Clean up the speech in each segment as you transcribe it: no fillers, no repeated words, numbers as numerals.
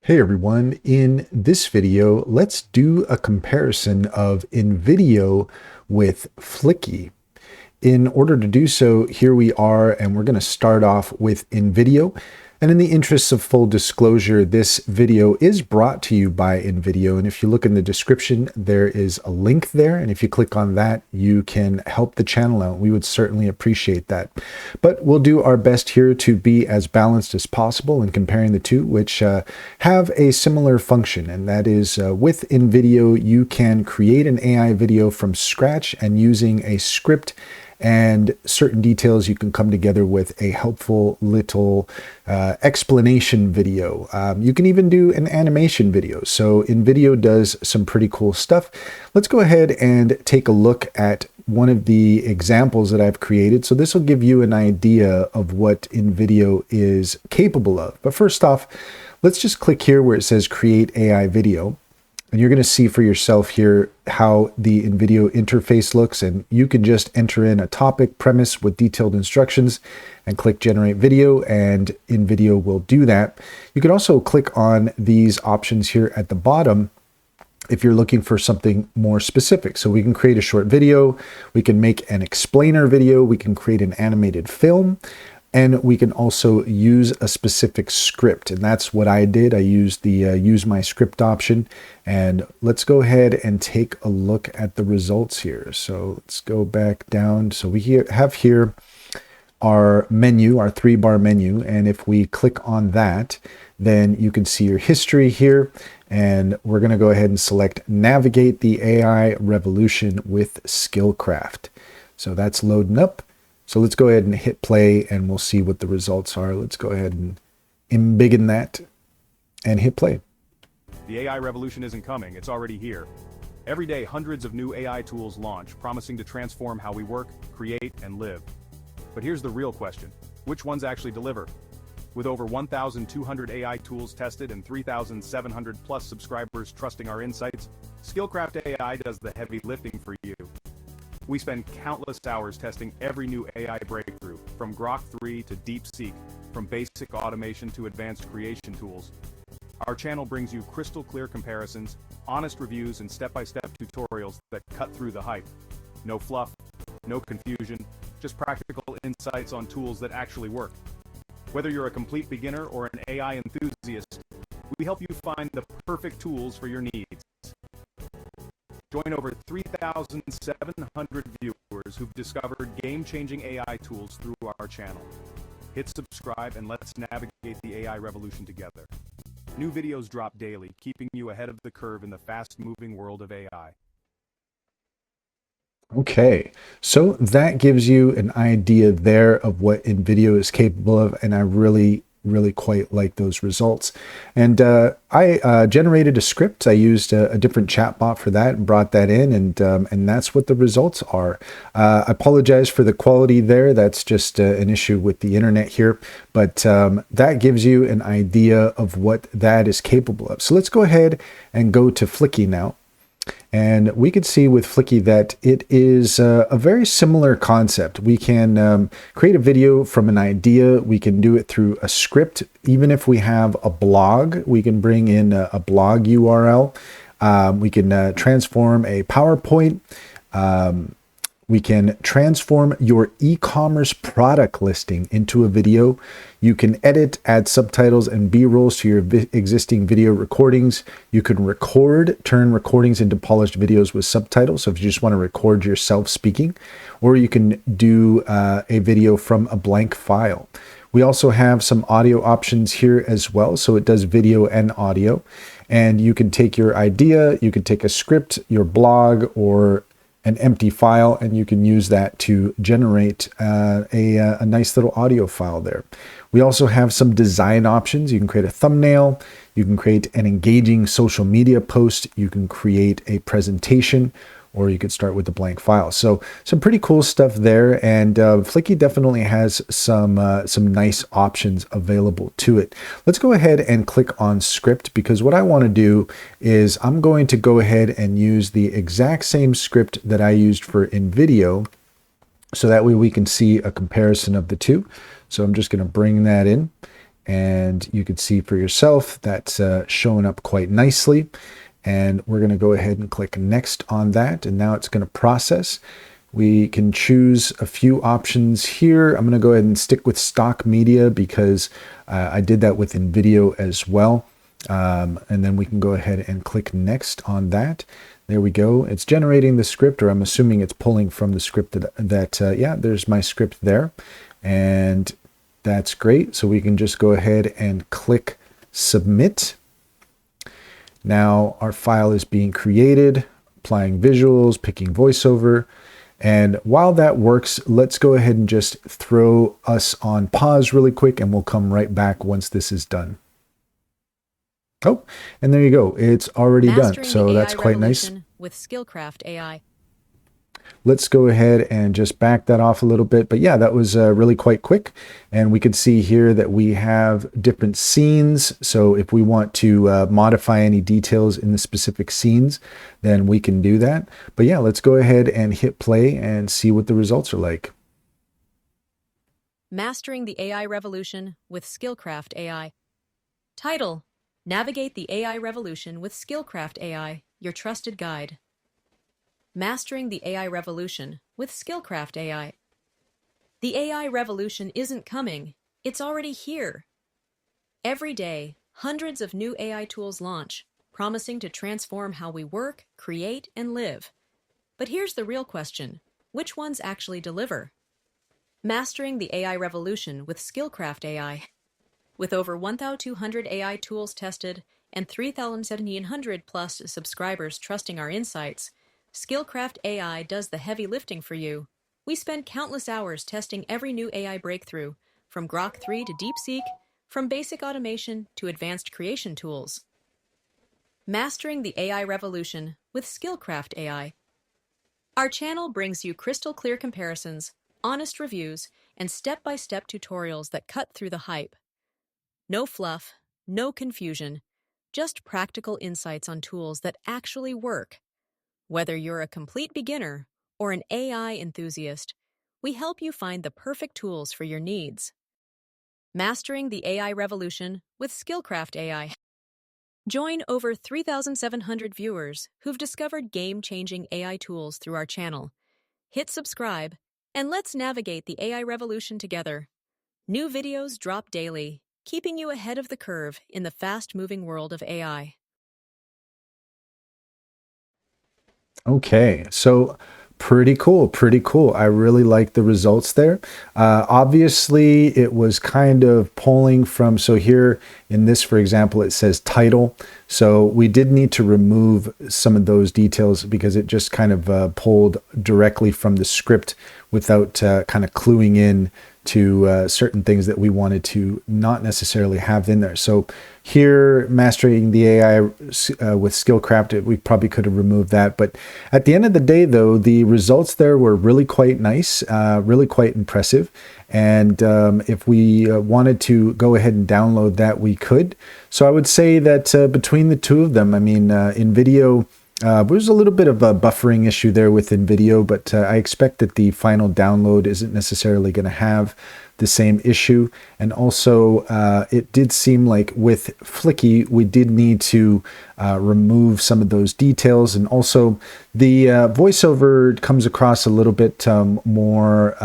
Hey everyone, in this video, let's do a comparison of InVideo with Fliki. In order to do so, here we are, and we're going to start off with InVideo. And in the interests of full disclosure, this video is brought to you by InVideo. And if you look in the description, there is a link there. And if you click on that, you can help the channel out. We would certainly appreciate that. But we'll do our best here to be as balanced as possible in comparing the two, which have a similar function. And that is with InVideo, you can create an AI video from scratch and using a script and certain details, you can come together with a helpful little explanation video. You can even do an animation video. So InVideo does some pretty cool stuff. Let's go ahead and take a look at one of the examples that I've created. So this will give you an idea of what InVideo is capable of. But first off, let's just click here where it says Create AI Video. And you're going to see for yourself here how the InVideo interface looks, and you can just enter in a topic premise with detailed instructions and click Generate Video, and InVideo will do that. You can also click on these options here at the bottom if you're looking for something more specific. So we can create a short video, we can make an explainer video, we can create an animated film, and we can also use a specific script. And that's what I did. I used the use my script option. And let's go ahead and take a look at the results here. So let's go back down. So we have here our menu, our 3-bar menu. And if we click on that, then you can see your history here. And we're going to go ahead and select Navigate the AI Revolution with Skillcraft. So that's loading up. So let's go ahead and hit play and we'll see what the results are. Let's go ahead and embiggen that and hit play. The AI revolution isn't coming, it's already here. Every day, hundreds of new AI tools launch, promising to transform how we work, create, and live. But here's the real question. Which ones actually deliver? With over 1,200 AI tools tested and 3,700 plus subscribers trusting our insights, Skillcraft AI does the heavy lifting for you. We spend countless hours testing every new AI breakthrough, from Grok 3 to DeepSeek, from basic automation to advanced creation tools. Our channel brings you crystal clear comparisons, honest reviews, and step-by-step tutorials that cut through the hype. No fluff, no confusion, just practical insights on tools that actually work. Whether you're a complete beginner or an AI enthusiast, we help you find the perfect tools for your needs. Join over 3,700 viewers who've discovered game-changing AI tools through our channel. Hit subscribe and let's navigate the AI revolution together. New videos drop daily, keeping you ahead of the curve in the fast-moving world of AI. Okay, so that gives you an idea there of what InVideo is capable of, and I really quite like those results. And I generated a script. I used a different chatbot for that and brought that in, and that's what the results are. I apologize for the quality there. That's just an issue with the internet here, but that gives you an idea of what that is capable of. So let's go ahead and go to Fliki now. And we could see with Fliki that it is a very similar concept. We can create a video from an idea. We can do it through a script. Even if we have a blog, we can bring in a blog URL. We can transform a PowerPoint. We can transform your e-commerce product listing into a video. You can edit, add subtitles and B-rolls to your existing video recordings. You can record, turn recordings into polished videos with subtitles. So if you just want to record yourself speaking, or you can do a video from a blank file. We also have some audio options here as well. So it does video and audio. And you can take your idea, you can take a script, your blog, or an empty file, and you can use that to generate a nice little audio file there. We also have some design options. You can create a thumbnail, you can create an engaging social media post, you can create a presentation, or you could start with a blank file. So some pretty cool stuff there, and Fliki definitely has some nice options available to it. Let's go ahead and click on script, because what I want to do is I'm going to go ahead and use the exact same script that I used for InVideo, so that way we can see a comparison of the two. So I'm just going to bring that in, And you can see for yourself that's showing up quite nicely. And we're going to go ahead and click next on that. And now it's going to process. We can choose a few options here. I'm going to go ahead and stick with stock media because I did that with InVideo as well. And then we can go ahead and click next on that. There we go. It's generating the script, or I'm assuming it's pulling from the script yeah, there's my script there. And that's great. So we can just go ahead and click submit. Now our file is being created, applying visuals, picking voiceover. And while that works, let's go ahead and just throw us on pause really quick, and we'll come right back once this is done. Oh, and there you go. It's already done. So that's quite nice. With Skillcraft AI. Let's go ahead and just back that off a little bit. But yeah, that was really quite quick. And we could see here that we have different scenes. So if we want to modify any details in the specific scenes, then we can do that. But yeah, let's go ahead and hit play and see what the results are like. Mastering the AI Revolution with Skillcraft AI. Title: Navigate the AI Revolution with Skillcraft AI, your trusted guide. Mastering the AI Revolution with Skillcraft AI. The AI revolution isn't coming, it's already here. Every day, hundreds of new AI tools launch, promising to transform how we work, create, and live. But here's the real question: which ones actually deliver? Mastering the AI Revolution with Skillcraft AI. With over 1,200 AI tools tested and 3,700 plus subscribers trusting our insights, Skillcraft AI does the heavy lifting for you. We spend countless hours testing every new AI breakthrough, from Grok 3 to DeepSeek, from basic automation to advanced creation tools. Mastering the AI Revolution with Skillcraft AI. Our channel brings you crystal clear comparisons, honest reviews, and step-by-step tutorials that cut through the hype. No fluff, no confusion, just practical insights on tools that actually work. Whether you're a complete beginner or an AI enthusiast, we help you find the perfect tools for your needs. Mastering the AI Revolution with Skillcraft AI. Join over 3,700 viewers who've discovered game-changing AI tools through our channel. Hit subscribe, and let's navigate the AI revolution together. New videos drop daily, keeping you ahead of the curve in the fast-moving world of AI. Okay, so pretty cool, pretty cool. I really like the results there. Obviously, it was kind of pulling from, so here in this, for example, it says title. So we did need to remove some of those details because it just kind of pulled directly from the script without kind of cluing in to certain things that we wanted to not necessarily have in there. So here, mastering the AI with Skillcraft, we probably could have removed that. But at the end of the day, though, the results there were really quite nice, really quite impressive. And if we wanted to go ahead and download that, we could. So I would say that between the two of them, I mean, InVideo, there's a little bit of a buffering issue there with InVideo, but I expect that the final download isn't necessarily going to have the same issue. And also, it did seem like with Fliki, we did need to remove some of those details. And also, the voiceover comes across a little bit more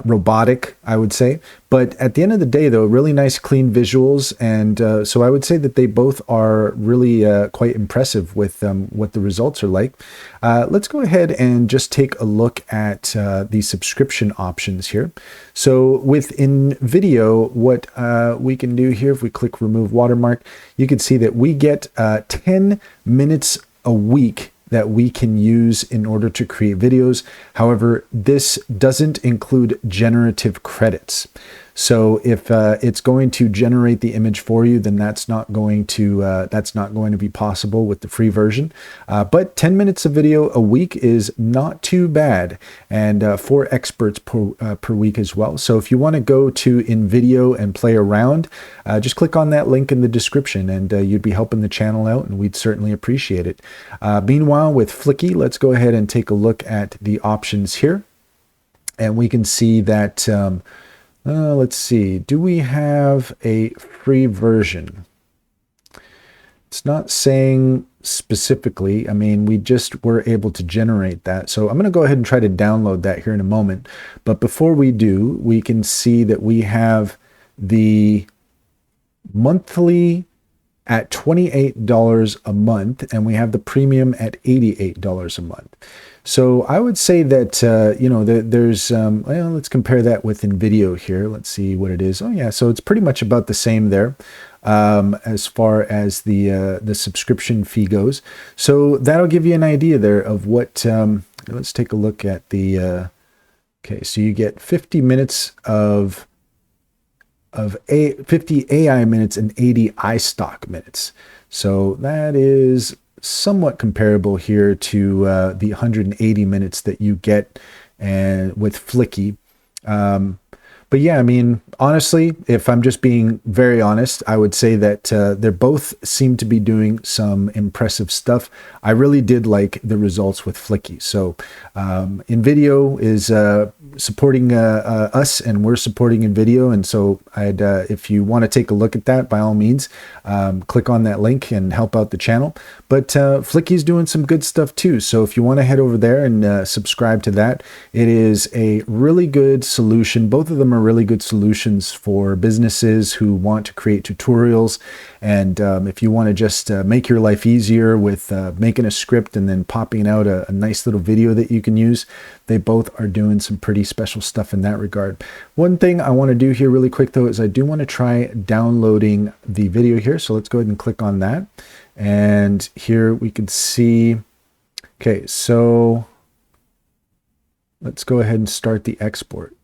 robotic, I would say. But at the end of the day, though, really nice, clean visuals. And so I would say that they both are really quite impressive with what the results are like. Let's go ahead and just take a look at the subscription options here. So within video, what we can do here, if we click remove watermark, you can see that we get 10 minutes a week that we can use in order to create videos. However, this doesn't include generative credits. So if it's going to generate the image for you, then that's not going to be possible with the free version. But 10 minutes of video a week is not too bad, and 4 experts per week as well. So if you want to go to InVideo and play around, just click on that link in the description, and you'd be helping the channel out, and we'd certainly appreciate it. Meanwhile, with Fliki, let's go ahead and take a look at the options here, and we can see that Let's see. Do we have a free version? It's not saying specifically. I mean, we just were able to generate that. So I'm going to go ahead and try to download that here in a moment. But before we do, we can see that we have the monthly at $28 a month, and we have the premium at $88 a month. So I would say that, there's, well, let's compare that with InVideo here. Let's see what it is. Oh yeah, so it's pretty much about the same there as far as the subscription fee goes. So that'll give you an idea there of what, let's take a look at the, okay, so you get 50 minutes of 50 AI minutes and 80 iStock minutes. So that is somewhat comparable here to the 180 minutes that you get with Fliki. But yeah, I mean, honestly, if I'm just being very honest, I would say that they both seem to be doing some impressive stuff. I really did like the results with Fliki. So InVideo is supporting us, and we're supporting InVideo. And so if you want to take a look at that, by all means, click on that link and help out the channel. But Fliki's doing some good stuff too. So if you want to head over there and subscribe to that, it is a really good solution. Both of them are really good solutions for businesses who want to create tutorials. And if you want to just make your life easier with making a script and then popping out a nice little video that you can use, they both are doing some pretty special stuff in that regard. One thing I want to do here really quick though is I do want to try downloading the video here. So let's go ahead and click on that. And here we can see, okay, so let's go ahead and start the export.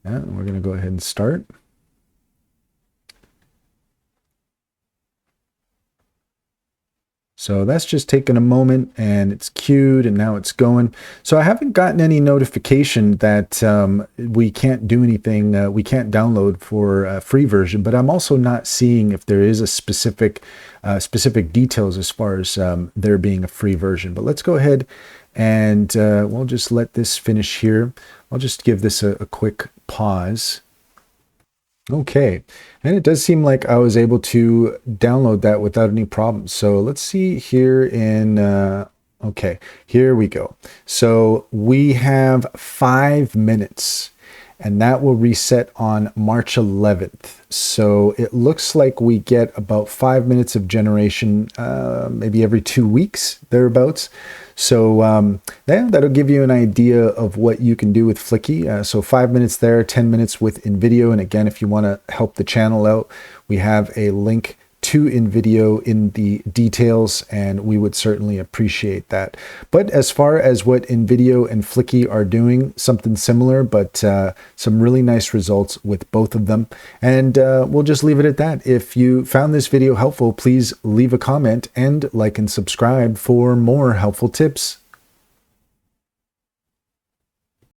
Yeah, we're going to go ahead and start. So that's just taken a moment, and it's queued, and now it's going. So I haven't gotten any notification that we can't do anything, we can't download for a free version, but I'm also not seeing if there is a specific details as far as there being a free version. But let's go ahead and we'll just let this finish here. I'll just give this a quick pause. Okay, and it does seem like I was able to download that without any problems. So let's see here in, okay, here we go. So we have 5 minutes, and that will reset on March 11th. So it looks like we get about 5 minutes of generation, maybe every 2 weeks, thereabouts. So yeah, that'll give you an idea of what you can do with Fliki. So 5 minutes there, 10 minutes with InVideo. And again, if you want to help the channel out, we have a link to InVideo in the details, and we would certainly appreciate that. But as far as what InVideo and Fliki are doing, something similar, but some really nice results with both of them. And we'll just leave it at that. If you found this video helpful, please leave a comment and like and subscribe for more helpful tips.